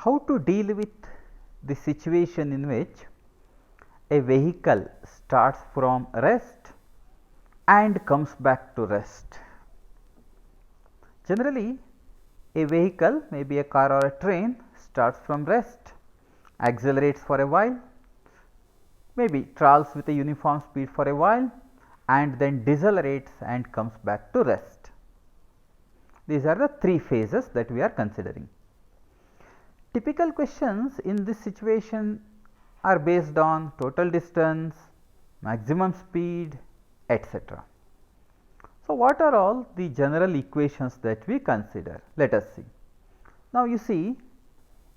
how to deal with the situation in which a vehicle starts from rest and comes back to rest. Generally, a vehicle, maybe a car or a train, starts from rest, accelerates for a while, maybe travels with a uniform speed for a while, and then decelerates and comes back to rest. These are the three phases that we are considering. Typical questions in this situation are based on total distance, maximum speed, etc. So, what are all the general equations that we consider? Let us see. Now, you see,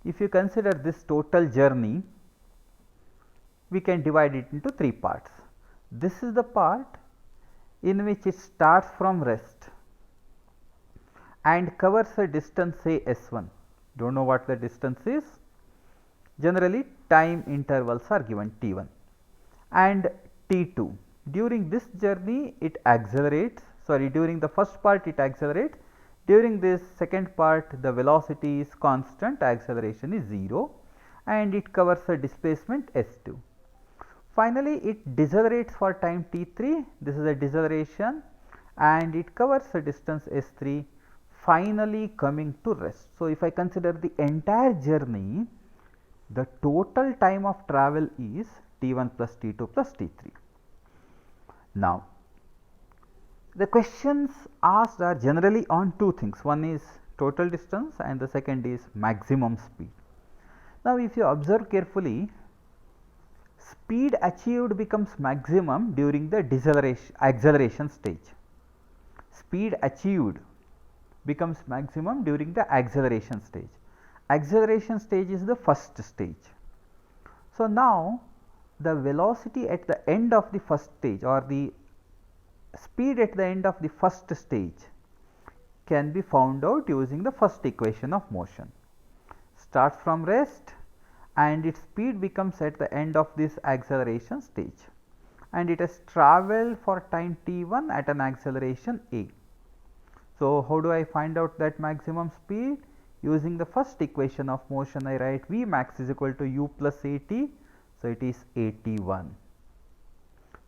if you consider this total journey, we can divide it into three parts. This is the part in which it starts from rest and covers a distance, say S1. Do not know what the distance is. Generally, time intervals are given T1 and T2. During this journey, it accelerates. Sorry, during the first part, it accelerates. During this second part, the velocity is constant, acceleration is 0, and it covers a displacement S2. Finally, it decelerates for time T3. This is a deceleration, and it covers a distance S3, finally coming to rest. So, if I consider the entire journey, the total time of travel is T1 plus T2 plus T3. Now, the questions asked are generally on two things. One is total distance and the second is maximum speed. Now, if you observe carefully, speed achieved becomes maximum during the acceleration stage. Speed achieved becomes maximum during the acceleration stage. Acceleration stage is the first stage. So, now the velocity at the end of the first stage or the speed at the end of the first stage can be found out using the first equation of motion. Starts from rest and its speed becomes at the end of this acceleration stage, and it has travelled for time T1 at an acceleration A. So, how do I find out that maximum speed? Using the first equation of motion, I write V max is equal to U plus AT. So, it is AT1.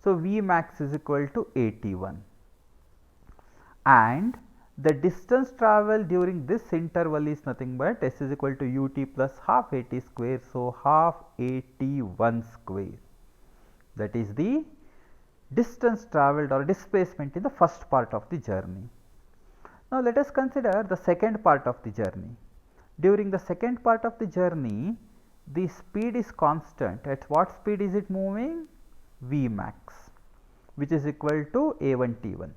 So, V max is equal to AT1, and the distance travelled during this interval is nothing but S is equal to ut plus half AT square. So, half AT1 square, that is the distance travelled or displacement in the first part of the journey. Now, let us consider the second part of the journey. During the second part of the journey, the speed is constant. At what speed is it moving? V max, which is equal to A1 T1.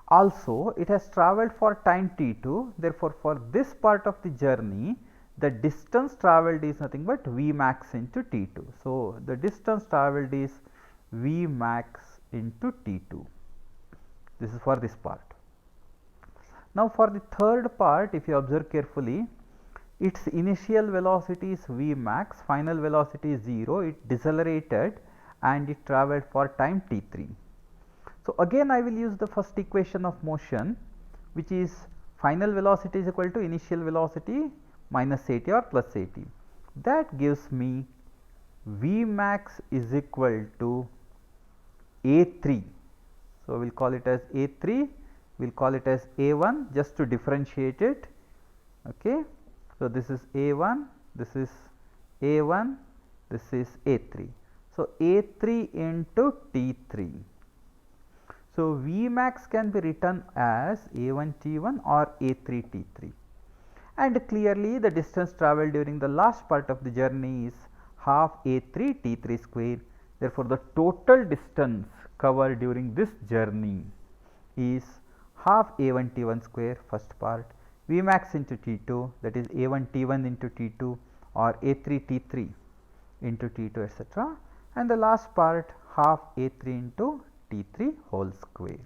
Also, it has travelled for time T2. Therefore, for this part of the journey, the distance travelled is nothing but V max into T2. So, the distance travelled is V max into T2. This is for this part. Now, for the third part, if you observe carefully, its initial velocity is V max, final velocity is 0, it decelerated and it travelled for time T3. So, again I will use the first equation of motion, which is final velocity is equal to initial velocity minus AT or plus AT. That gives me V max is equal to A3. So, we will call it as A3, we will call it as A1 just to differentiate it. Okay. So, this is A1, this is A1, this is A3. So, A3 into T3. So, V max can be written as A1 T1 or A3 T3, and clearly the distance travelled during the last part of the journey is half A3 T3 square. Therefore, the total distance covered during this journey is half A1 T1 square first part, V max into T2, that is A1 T1 into T2 or A3 T3 into T2, etc., and the last part half A3 into T3 whole square.